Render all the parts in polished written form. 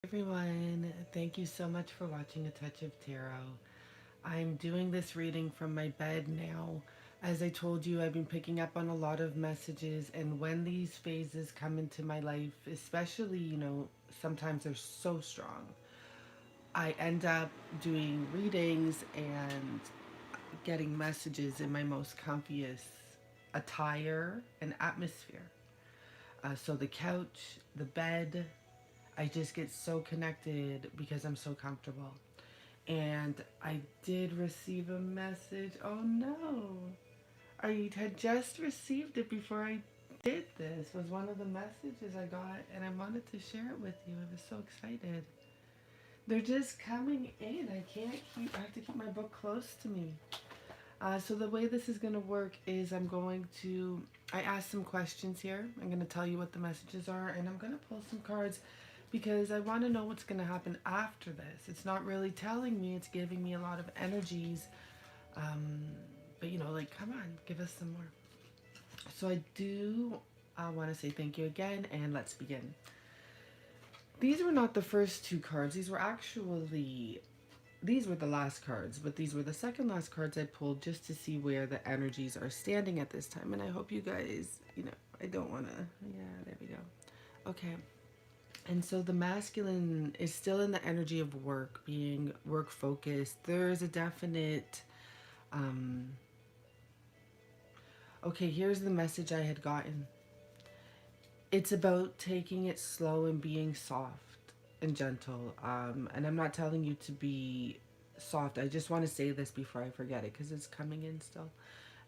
Everyone, thank you so much for watching A Touch of Tarot. I'm doing this reading from my bed now. As I told you, I've been picking up on a lot of messages, and when these phases come into my life, especially, sometimes they're so strong, I end up doing readings and getting messages in my most comfiest attire and atmosphere. So the couch, the bed, I just get so connected because I'm so comfortable. And I did receive a message. Oh no. I had just received it before I did this. Was one of the messages I got, and I wanted to share it with you. I was so excited. They're just coming in. I have to keep my book close to me. So the way this is going to work is I asked some questions here. I'm going to tell you what the messages are, and I'm going to pull some cards because I want to know what's going to happen after this. It's not really telling me, it's giving me a lot of energies. Um, but come on, give us some more. So I do want to say thank you again, and let's begin. These were not the first two cards. These were the last cards, but these were the second last cards I pulled just to see where the energies are standing at this time. And I hope you guys, I don't want to, yeah, there we go. Okay. And so the masculine is still in the energy of work, being work focused. There's a definite, okay, here's the message I had gotten. It's about taking it slow and being soft and gentle. And I'm not telling you to be soft. I just want to say this before I forget it because it's coming in still.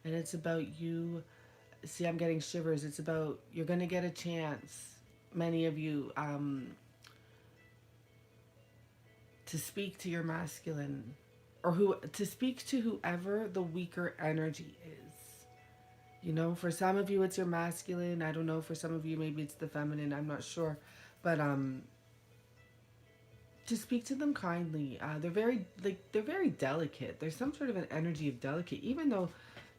And it's about you. See, I'm getting shivers. It's about you're going to get a chance, many of you, to speak to your masculine or to speak to whoever the weaker energy is. For some of you it's your masculine. I don't know, for some of you maybe it's the feminine. I'm not sure. But to speak to them kindly. They're very delicate. There's some sort of an energy of delicate, even though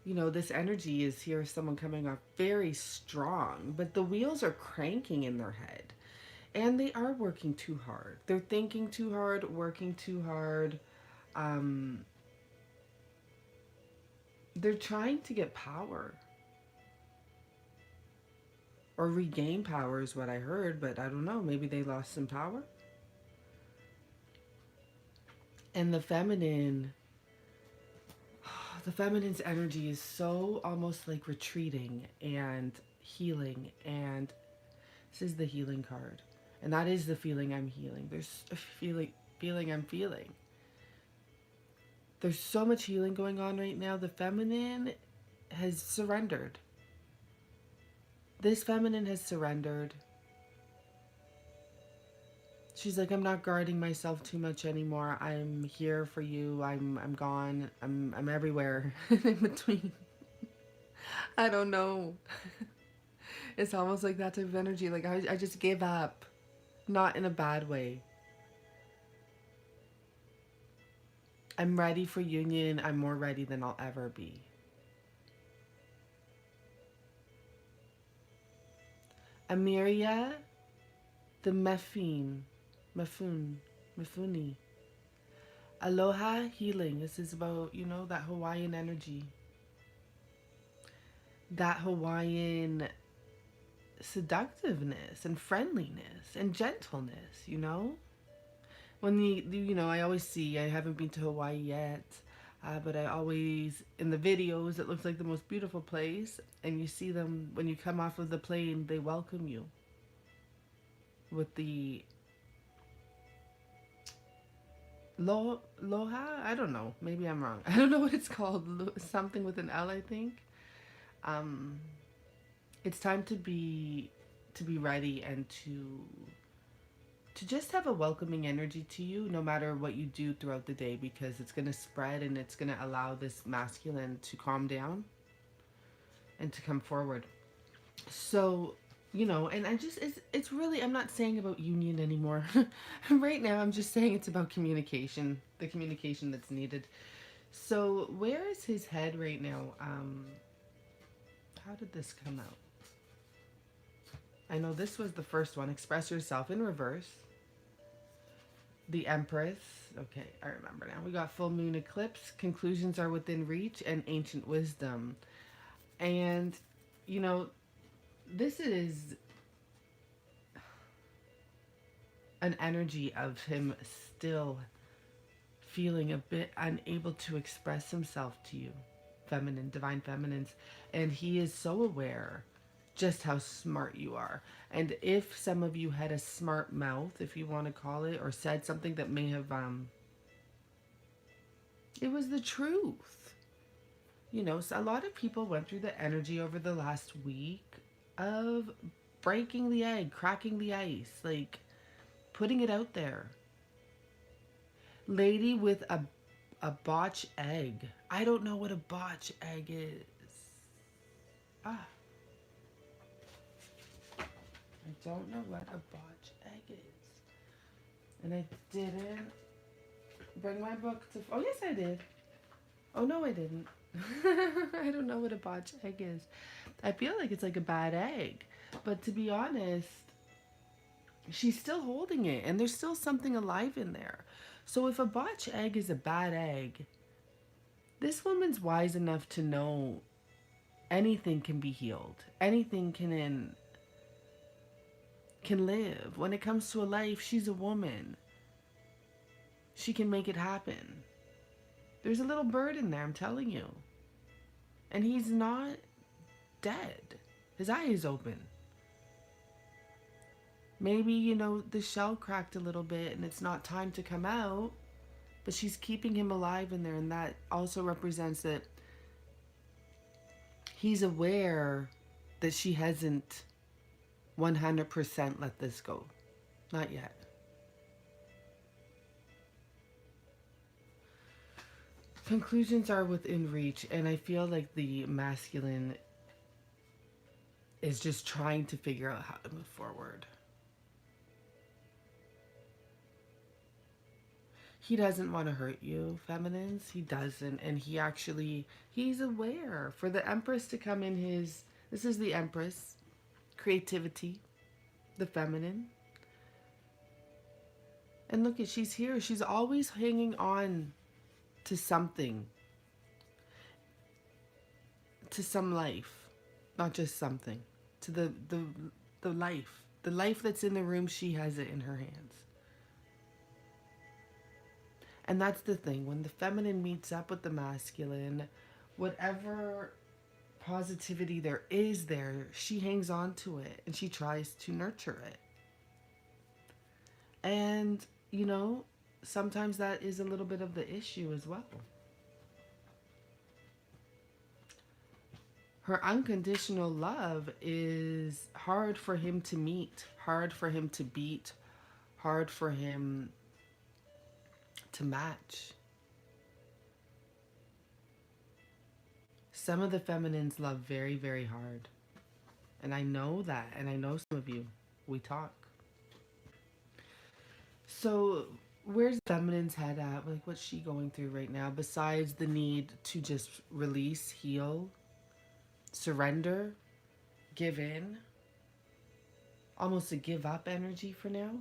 this energy is here, someone coming off very strong, but the wheels are cranking in their head and they are working too hard. They're thinking too hard, working too hard. They're trying to get power or regain power is what I heard, but I don't know, maybe they lost some power. And the feminine's energy is so almost like retreating and healing. And this is the healing card. And that is the feeling I'm healing. There's a feeling I'm feeling. There's so much healing going on right now. The feminine has surrendered. This feminine has surrendered. She's like, I'm not guarding myself too much anymore. I'm here for you. I'm gone. I'm everywhere in between. I don't know. It's almost like that type of energy. Like I just gave up. Not in a bad way. I'm ready for union. I'm more ready than I'll ever be. Amiria, the Mefuni. Aloha healing. This is about, that Hawaiian energy. That Hawaiian seductiveness and friendliness and gentleness, When I always see, I haven't been to Hawaii yet, but I always, in the videos, it looks like the most beautiful place. And you see them, when you come off of the plane, they welcome you with the Loha? I don't know. Maybe I'm wrong. I don't know what it's called. Something with an L, I think. It's time to be ready and to just have a welcoming energy to you no matter what you do throughout the day, because it's going to spread and it's going to allow this masculine to calm down and to come forward. So, and it's really, I'm not saying about union anymore. Right now, I'm just saying it's about communication, the communication that's needed. So, where is his head right now? How did this come out? I know this was the first one. Express yourself in reverse. the Empress. Okay, I remember now. We got full moon eclipse, conclusions are within reach, and ancient wisdom. And, you know, this is an energy of him still feeling a bit unable to express himself to you, feminine, divine feminines. And he is so aware just how smart you are. And if some of you had a smart mouth, if you want to call it, or said something that may have, it was the truth. You know, so a lot of people went through the energy over the last week of breaking the egg, cracking the ice, like putting it out there. Lady with a botch egg. I don't know what a botch egg is. Ah. I don't know what a botch egg is. And I didn't bring my book to... Oh, yes, I did. Oh, no, I didn't. I don't know what a botch egg is. I feel like it's like a bad egg. But to be honest, she's still holding it. And there's still something alive in there. So if a botch egg is a bad egg, this woman's wise enough to know anything can be healed. Anything can live. When it comes to a life, she's a woman. She can make it happen. There's a little bird in there, I'm telling you. And he's not dead. His eye is open. Maybe, you know, the shell cracked a little bit and it's not time to come out, but she's keeping him alive in there, and that also represents that he's aware that she hasn't 100% let this go. Not yet. Conclusions are within reach, and I feel like the masculine is just trying to figure out how to move forward. He doesn't want to hurt you, feminines. He doesn't. And he's aware. For the Empress to come in this is the Empress. Creativity. The feminine. And look, she's here. She's always hanging on to something. To some life. Not just something. To the life. The life that's in the room, she has it in her hands. And that's the thing. When the feminine meets up with the masculine, whatever positivity there is there, she hangs on to it and she tries to nurture it. And, you know, sometimes that is a little bit of the issue as well. Her unconditional love is hard for him to meet, hard for him to beat, hard for him to match. Some of the feminines love very, very hard. And I know that. And I know some of you. We talk. So where's the feminine's head at? Like, what's she going through right now? Besides the need to just release, heal, surrender, give in. Almost a give up energy for now.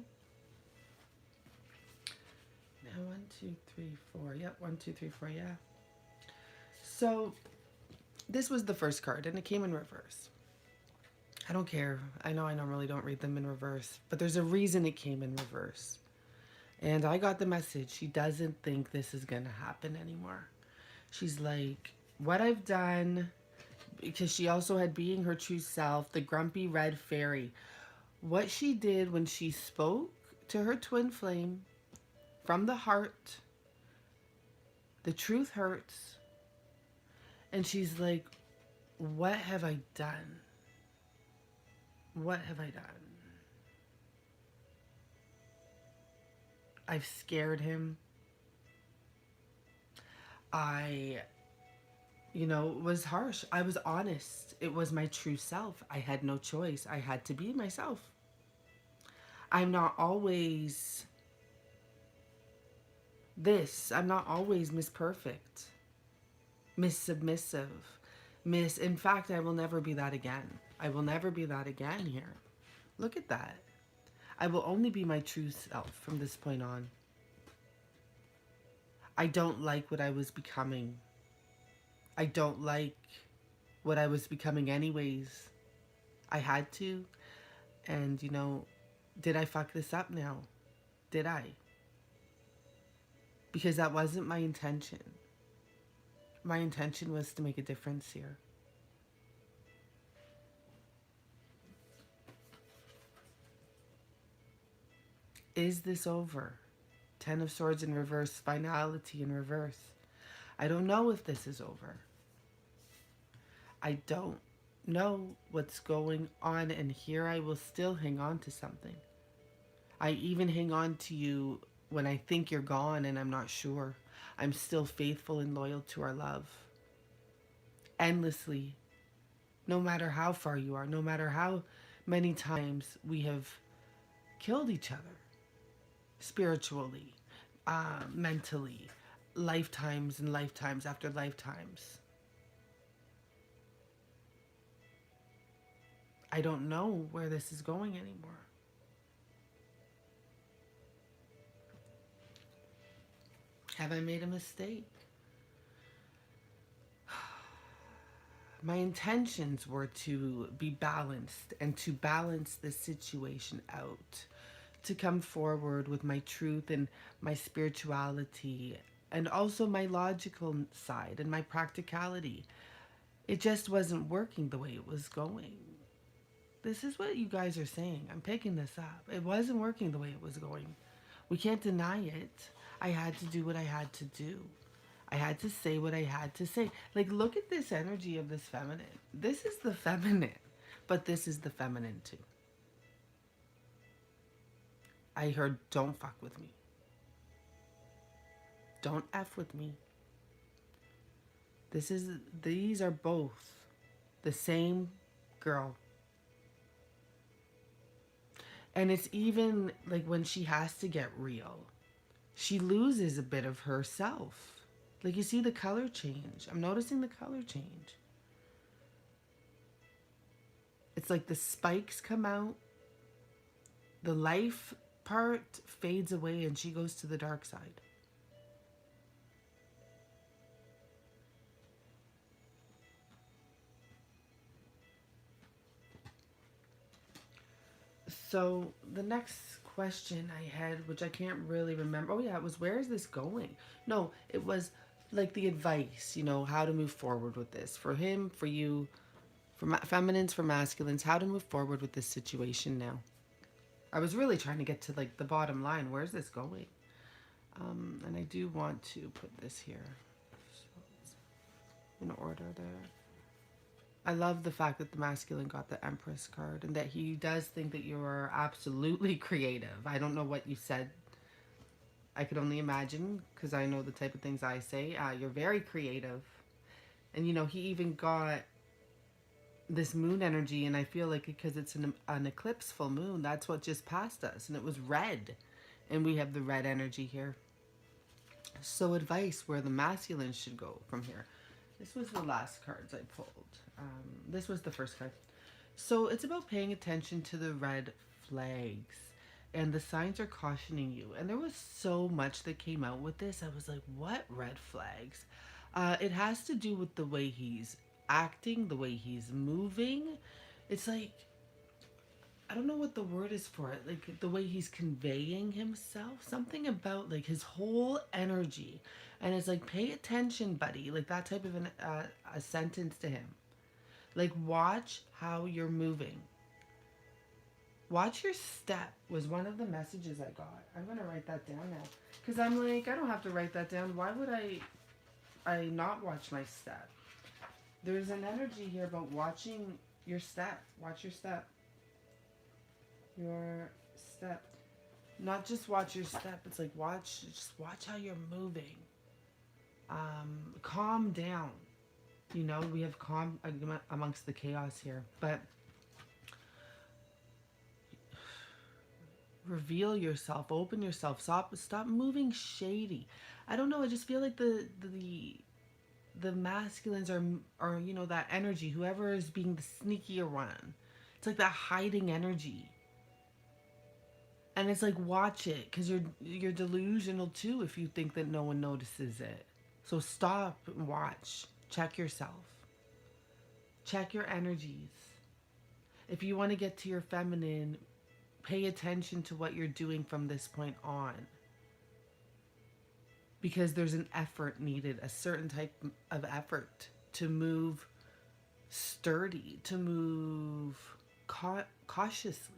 Now 1, 2, 3, 4. Yep, 1, 2, 3, 4, yeah. So this was the first card and it came in reverse. I don't care. I know I normally don't read them in reverse, but there's a reason it came in reverse. And I got the message. She doesn't think this is going to happen anymore. She's like, what I've done, because she also had being her true self, the grumpy red fairy. What she did when she spoke to her twin flame from the heart, the truth hurts. And she's like, what have I done? What have I done? I've scared him. I, was harsh. I was honest. It was my true self. I had no choice. I had to be myself. I'm not always this. I'm not always Miss Perfect, Miss Submissive, Miss... In fact, I will never be that again. I will never be that again here. Look at that. I will only be my true self from this point on. I don't like what I was becoming. I don't like what I was becoming anyways. I had to. And, did I fuck this up now? Did I? Because that wasn't my intention. My intention was to make a difference here. Is this over? Ten of Swords in reverse, finality in reverse. I don't know if this is over. I don't know what's going on, and here I will still hang on to something. I even hang on to you when I think you're gone and I'm not sure. I'm still faithful and loyal to our love. Endlessly. No matter how far you are, no matter how many times we have killed each other. Spiritually, mentally, lifetimes and lifetimes after lifetimes. I don't know where this is going anymore. Have I made a mistake? My intentions were to be balanced and to balance the situation out, to come forward with my truth and my spirituality and also my logical side and my practicality. It just wasn't working the way it was going. This is what you guys are saying. I'm picking this up. It wasn't working the way it was going. We can't deny it. I had to do what I had to do. I had to say what I had to say. Like, look at this energy of this feminine. This is the feminine, but this is the feminine too. I heard, don't fuck with me. Don't F with me. These are both the same girl. And it's even like when she has to get real, she loses a bit of herself. Like, you see the color change. I'm noticing the color change. It's like the spikes come out, the life part fades away, and she goes to the dark side. So the next question I had, which I can't really remember. Oh yeah, it was, where is this going? No, it was like the advice, how to move forward with this. For him, for you, for feminines, for masculines, how to move forward with this situation now. I was really trying to get to like the bottom line. Where's this going? And I do want to put this here. So it's in order there. I love the fact that the masculine got the Empress card and that he does think that you are absolutely creative. I don't know what you said. I could only imagine, because I know the type of things I say. You're very creative. And, he even got this moon energy, and I feel like because it's an eclipse full moon, that's what just passed us. And it was red. And we have the red energy here. So advice where the masculine should go from here. This was the last cards I pulled. This was the first card. So it's about paying attention to the red flags. And the signs are cautioning you. And there was so much that came out with this. I was like, what red flags? It has to do with the way he's acting, the way he's moving. It's like, I don't know what the word is for it. Like the way he's conveying himself. Something about like his whole energy. And it's like, pay attention, buddy. Like that type of a sentence to him. Like, watch how you're moving. Watch your step was one of the messages I got. I'm going to write that down now. Because I'm like, I don't have to write that down. Why would I not watch my step? There's an energy here about watching your step. Watch your step. Your step. Not just watch your step. It's like, just watch how you're moving. Calm down. We have calm amongst the chaos here. But reveal yourself, open yourself, stop moving shady. I don't know, I just feel like the masculines are that energy, whoever is being the sneakier one. It's like that hiding energy. And it's like, watch it, because you're delusional too if you think that no one notices it. So stop and watch. Check yourself. Check your energies. If you want to get to your feminine, pay attention to what you're doing from this point on. Because there's an effort needed, a certain type of effort to move sturdy, to move cautiously.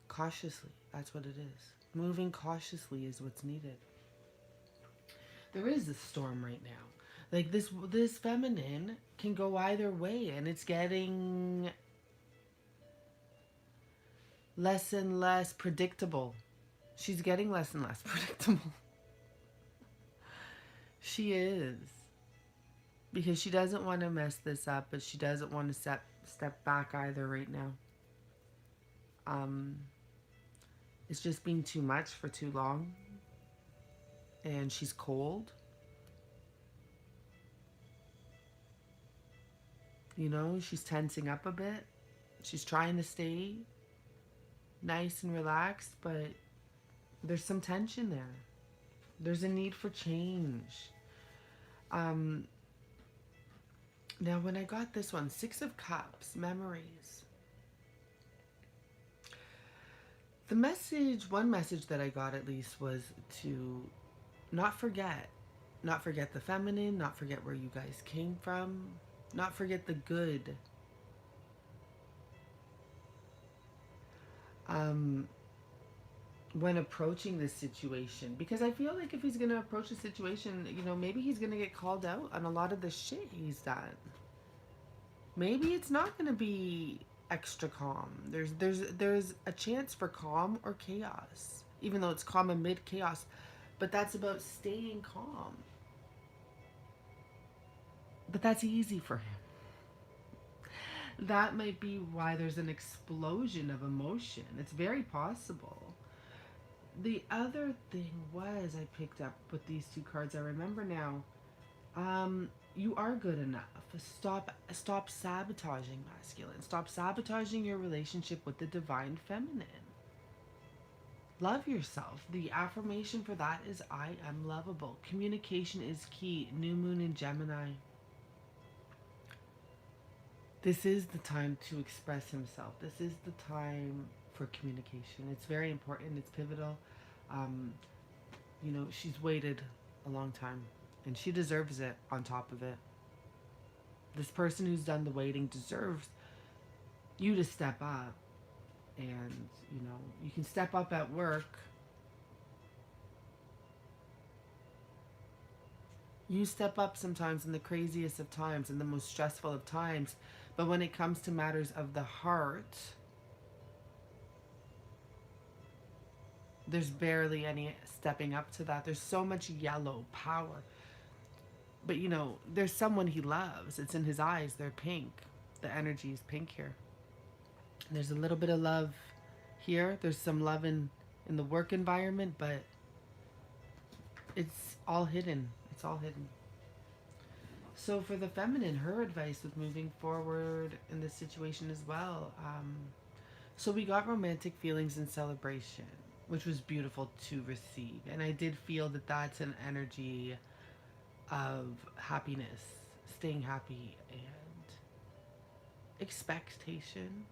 Cautiously, that's what it is. Moving cautiously is what's needed. There is a storm right now. Like this feminine can go either way, and it's getting less and less predictable. She's getting less and less predictable. She is. Because she doesn't want to mess this up, but she doesn't want to step back either right now. It's just been too much for too long. And she's cold. You know, she's tensing up a bit. She's trying to stay nice and relaxed, but there's some tension there. There's a need for change. Now, when I got this one, 6 of Cups, memories. The message, one message that I got at least, was to not forget. Not forget the feminine, not forget where you guys came from, not forget the good. When approaching this situation, because I feel like if he's going to approach the situation, you know, maybe he's going to get called out on a lot of the shit he's done. Maybe it's not going to be extra calm. There's a chance for calm or chaos, even though it's calm amid chaos, but that's about staying calm. But that's easy for him. That might be why there's an explosion of emotion. It's very possible. The other thing was, I picked up with these 2 cards, I remember now, you are good enough. Stop sabotaging masculine. Stop sabotaging your relationship with the divine feminine. Love yourself. The affirmation for that is, I am lovable. Communication is key. New moon in Gemini. This is the time to express himself. This is the time for communication. It's very important. It's pivotal. You know, she's waited a long time, and she deserves it on top of it. This person who's done the waiting deserves you to step up. And, you know, you can step up at work. You step up sometimes in the craziest of times, in the most stressful of times. But when it comes to matters of the heart, there's barely any stepping up to that. There's so much yellow power. But, you know, there's someone he loves. It's in his eyes. They're pink. The energy is pink here. There's a little bit of love here. There's some love in the work environment, but it's all hidden. It's all hidden. So for the feminine, her advice with moving forward in this situation as well. So we got romantic feelings and celebration, which was beautiful to receive. And I did feel that that's an energy of happiness, staying happy, and expectation.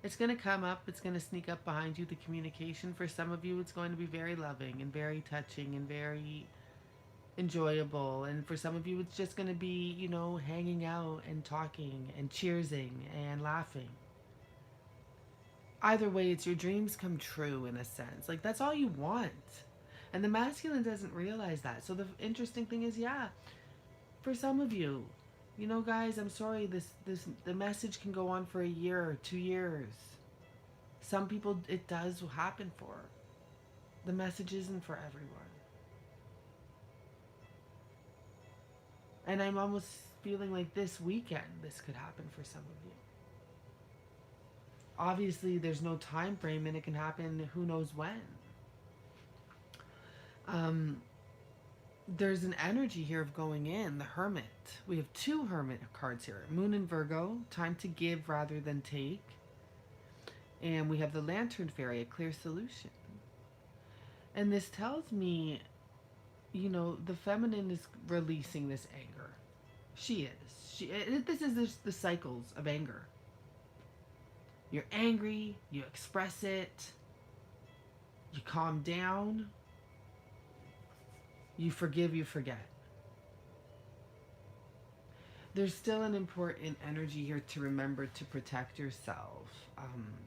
It's going to come up. It's going to sneak up behind you. The communication, for some of you, it's going to be very loving and very touching and very enjoyable. And for some of you, it's just going to be, you know, hanging out and talking and cheersing and laughing. Either way, it's your dreams come true in a sense. Like, that's all you want. And the masculine doesn't realize that. So the interesting thing is, yeah, for some of you, you know, guys, I'm sorry, the message can go on for a year or 2 years. Some people, it does happen for. The message isn't for everyone. And I'm almost feeling like this weekend, this could happen for some of you. Obviously, there's no time frame, and it can happen who knows when. There's an energy here of going in, the Hermit. We have 2 Hermit cards here. Moon in Virgo, time to give rather than take. And we have the Lantern Fairy, a clear solution. And this tells me, the feminine is releasing this anger. She is. This is the cycles of anger. You're angry, you express it, you calm down, you forgive, you forget. There's still an important energy here to remember to protect yourself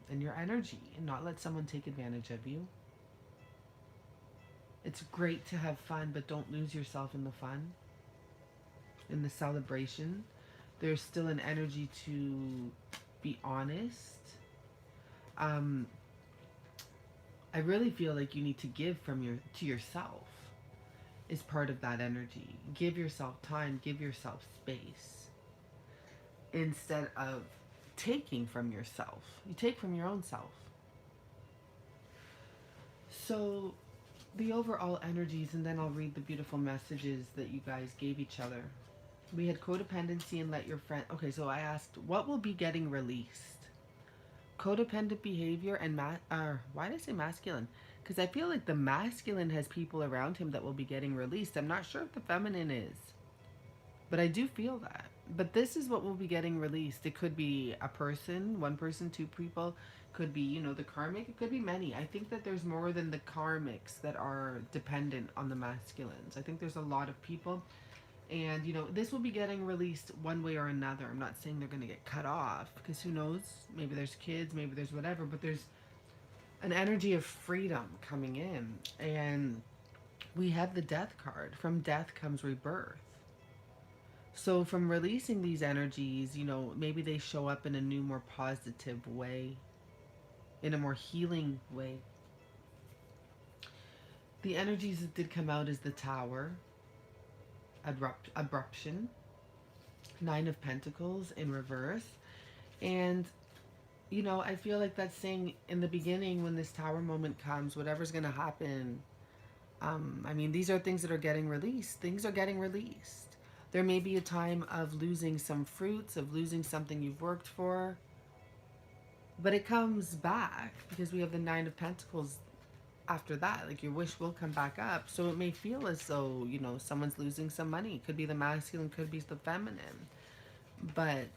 and your energy and not let someone take advantage of you. It's great to have fun, but don't lose yourself in the fun, in the celebration. There's still an energy to be honest. I really feel like you need to give to yourself is part of that energy. Give yourself time, give yourself space instead of taking from yourself. You take from your own self. So the overall energies, and then I'll read the beautiful messages that you guys gave each other. We had codependency and let your friend. Okay, so I asked, what will be getting released? Codependent behavior and why did I say masculine? Because I feel like the masculine has people around him that will be getting released. I'm not sure if the feminine is, but I do feel that. But this is what will be getting released. It could be a person, one person, two people. Could be, the karmic. It could be many. I think that there's more than the karmics that are dependent on the masculines. I think there's a lot of people. And, this will be getting released one way or another. I'm not saying they're going to get cut off, because who knows? Maybe there's kids, maybe there's whatever. But there's an energy of freedom coming in. And we have the death card. From death comes rebirth. So from releasing these energies, maybe they show up in a new, more positive way, in a more healing way. The energies that did come out is the Tower, abruption, Nine of Pentacles in reverse. And, I feel like that's saying in the beginning, when this Tower moment comes, whatever's going to happen, these are things that are getting released. Things are getting released. There may be a time of losing some fruits, of losing something you've worked for, but it comes back because we have the Nine of Pentacles after that. Like, your wish will come back up. So it may feel as though, someone's losing some money. Could be the masculine, could be the feminine. But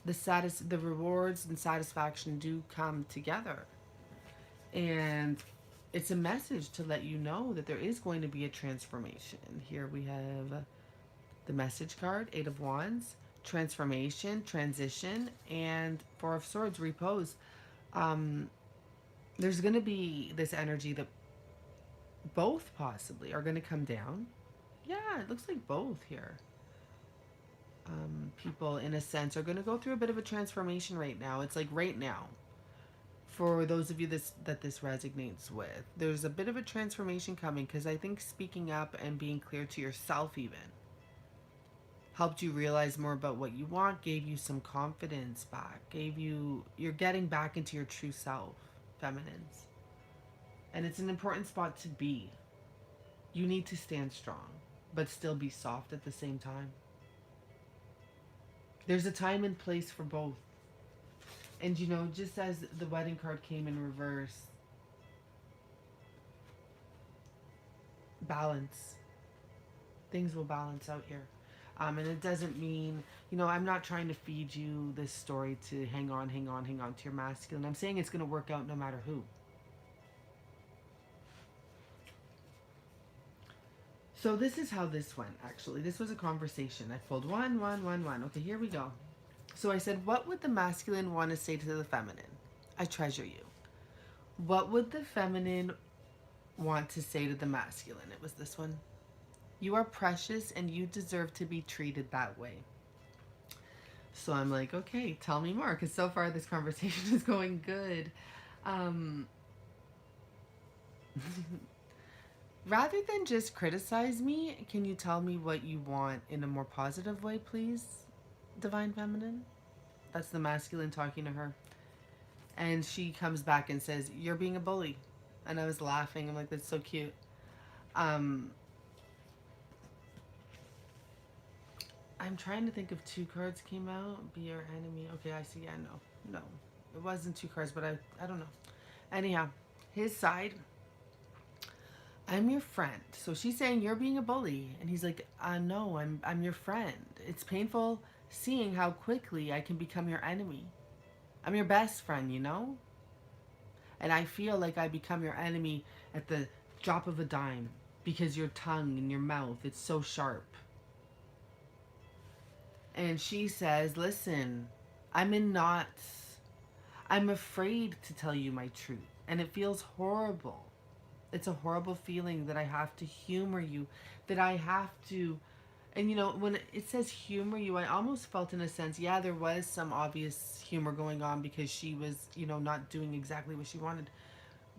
the rewards and satisfaction do come together. And it's a message to let you know that there is going to be a transformation. Here we have the message card, Eight of Wands, transformation, transition, and Four of Swords, repose. There's going to be this energy that both possibly are going to come down. Yeah, it looks like both here. People, in a sense, are going to go through a bit of a transformation right now. It's like right now. For those of you that this resonates with, there's a bit of a transformation coming, because I think speaking up and being clear to yourself even helped you realize more about what you want, gave you some confidence back, you're getting back into your true self, feminines. And it's an important spot to be. You need to stand strong, but still be soft at the same time. There's a time and place for both. And just as the wedding card came in reverse, balance. Things will balance out here. And it doesn't mean, I'm not trying to feed you this story to hang on to your masculine. I'm saying it's going to work out no matter who. So this is how this went, actually. This was a conversation. I pulled one. Okay, here we go. So I said, what would the masculine want to say to the feminine? I treasure you. What would the feminine want to say to the masculine? It was this one. You are precious and you deserve to be treated that way. So I'm like, okay, tell me more, because so far this conversation is going good. Rather than just criticize me, can you tell me what you want in a more positive way, please, Divine Feminine? That's the masculine talking to her. And she comes back and says, you're being a bully. And I was laughing. I'm like, that's so cute. I'm trying to think if two cards came out. Be your enemy. Okay, I see. Yeah, no. It wasn't 2 cards, but I don't know. Anyhow, his side, I'm your friend. So she's saying you're being a bully, and he's like, no, I'm your friend. It's painful seeing how quickly I can become your enemy. I'm your best friend, you know? And I feel like I become your enemy at the drop of a dime because your tongue and your mouth, it's so sharp. And she says, listen, I'm in knots. I'm afraid to tell you my truth. And it feels horrible. It's a horrible feeling that I have to humor you, that I have to. And you know, when it says humor you, I almost felt in a sense, yeah, there was some obvious humor going on because she was, you know, not doing exactly what she wanted.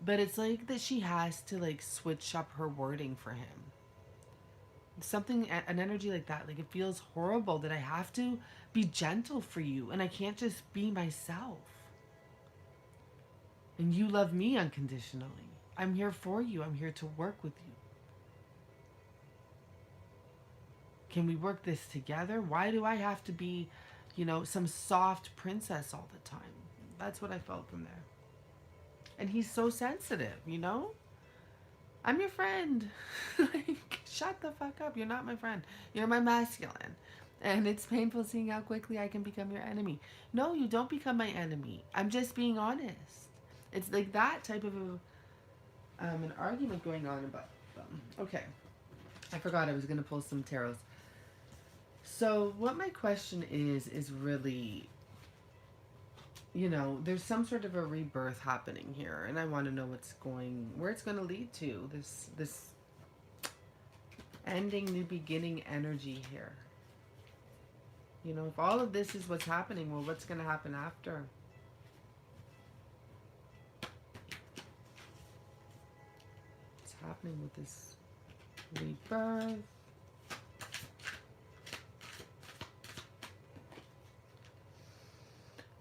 But it's like that she has to like switch up her wording for him. Something, an energy like that, like it feels horrible that I have to be gentle for you and I can't just be myself. And you love me unconditionally. I'm here for you. I'm here to work with you. Can we work this together? Why do I have to be, you know, some soft princess all the time? That's what I felt from there. And he's so sensitive, you know? I'm your friend. Like, shut the fuck up. You're not my friend. You're my masculine. And it's painful seeing how quickly I can become your enemy. No, you don't become my enemy. I'm just being honest. It's like that type of an argument going on about them. Okay. I forgot I was going to pull some tarots. So what my question is really, you know, there's some sort of a rebirth happening here, and I want to know where it's going to lead to. This ending, new beginning energy here. You know, if all of this is what's happening, well, what's going to happen after? What's happening with this rebirth?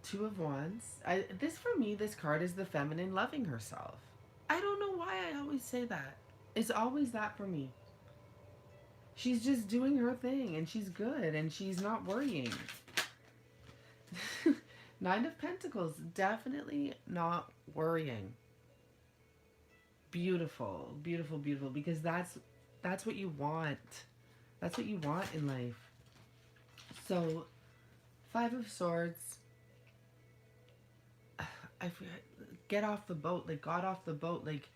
Two of Wands. This for me, this card is the feminine loving herself. I don't know why I always say that. It's always that for me. She's just doing her thing and she's good and she's not worrying. Nine of Pentacles, definitely not worrying. Beautiful, beautiful, beautiful, because that's what you want. That's what you want in life. So, Five of Swords. I get off the boat, like got off the boat, like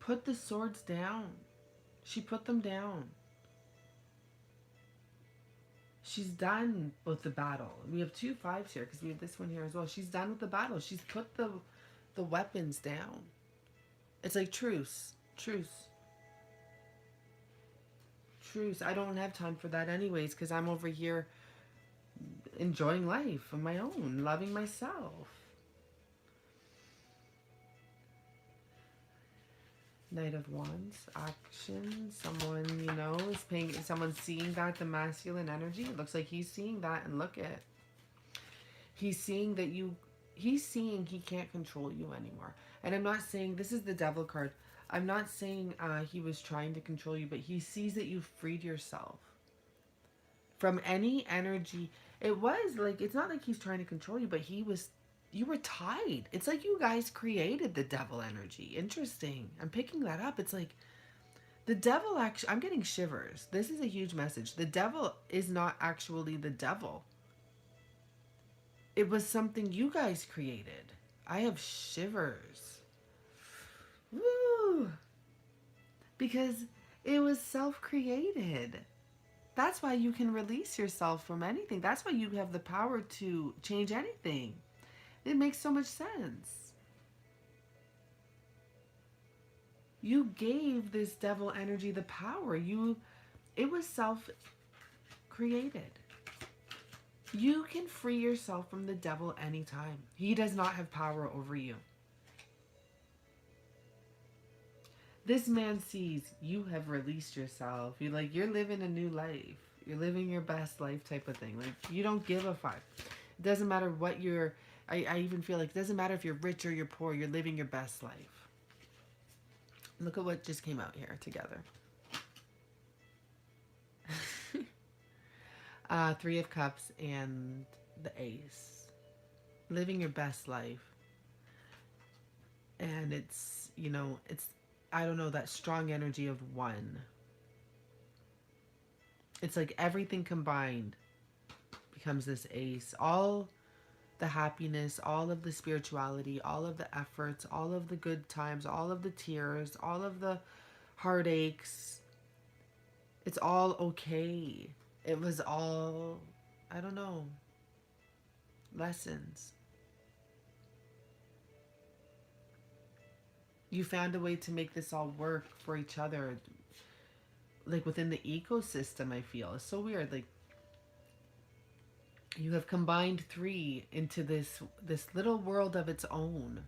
put the swords down. She put them down. She's done with the battle. We have 2 5s here because we have this one here as well. She's done with the battle. She's put the weapons down. It's like truce. Truce. Truce. I don't have time for that anyways because I'm over here enjoying life on my own, loving myself. Knight of Wands, action. Someone, you know, is paying, someone's seeing that, the masculine energy. It looks like he's seeing that, and look at, he's seeing that he's seeing he can't control you anymore. And I'm not saying, this is the Devil card. I'm not saying he was trying to control you, but he sees that you've freed yourself from any energy. It was like, it's not like he's trying to control you, but you were tied. It's like you guys created the devil energy. Interesting. I'm picking that up. It's like the devil actually, I'm getting shivers. This is a huge message. The devil is not actually the devil. It was something you guys created. I have shivers. Woo! Because it was self-created. That's why you can release yourself from anything. That's why you have the power to change anything. It makes so much sense. You gave this devil energy the power. It was self-created. You can free yourself from the devil anytime. He does not have power over you. This man sees you have released yourself. You're living a new life. You're living your best life type of thing. Like, you don't give a fuck. It doesn't matter what I even feel like it doesn't matter if you're rich or you're poor. You're living your best life. Look at what just came out here together. 3 of Cups and the Ace. Living your best life. And it's, it's, I don't know, that strong energy of one. It's like everything combined becomes this Ace. All the happiness, all of the spirituality, all of the efforts, all of the good times, all of the tears, all of the heartaches. It's all okay. It was all, I don't know, lessons. You found a way to make this all work for each other. Like within the ecosystem, I feel. It's so weird. Like you have combined three into this little world of its own.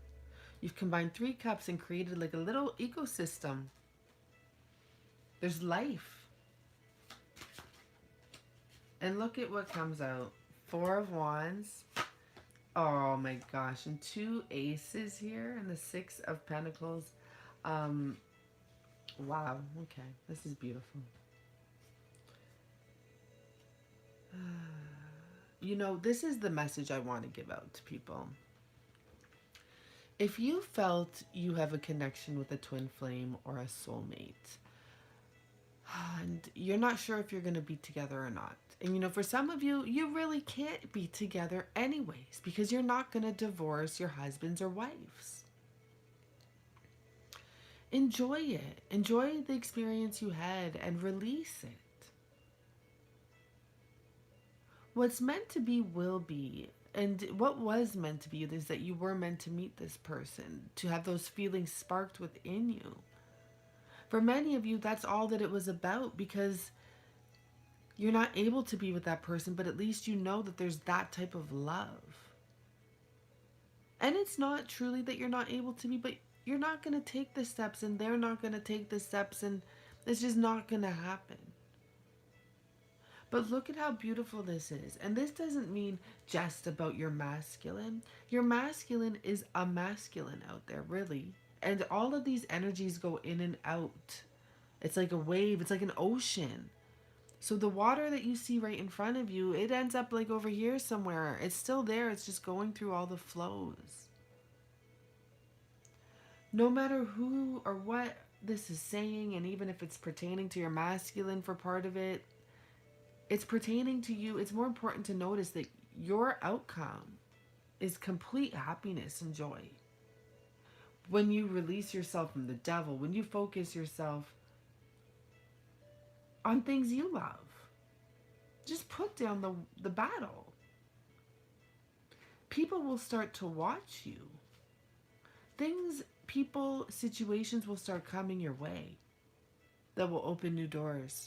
You've combined three cups and created like a little ecosystem. There's life. And look at what comes out. 4 of Wands. Oh my gosh. And 2 aces here. And the 6 of Pentacles. Wow. Okay. This is beautiful. This is the message I want to give out to people. If you felt you have a connection with a twin flame or a soulmate, and you're not sure if you're going to be together or not, and for some of you, you really can't be together anyways, because you're not going to divorce your husbands or wives. Enjoy it. Enjoy the experience you had and release it. What's meant to be will be. And what was meant to be is that you were meant to meet this person, to have those feelings sparked within you. For many of you, that's all that it was about, because you're not able to be with that person, but at least you know that there's that type of love. And it's not truly that you're not able to be, but you're not going to take the steps, and they're not going to take the steps, and it's just not going to happen. But look at how beautiful this is. And this doesn't mean just about your masculine. Your masculine is a masculine out there, really. And all of these energies go in and out. It's like a wave. It's like an ocean. So the water that you see right in front of you, it ends up like over here somewhere. It's still there. It's just going through all the flows. No matter who or what this is saying, and even if it's pertaining to your masculine for part of it, it's pertaining to you. It's more important to notice that your outcome is complete happiness and joy. When you release yourself from the devil, when you focus yourself on things you love, just put down the battle. People will start to watch you. Situations will start coming your way that will open new doors.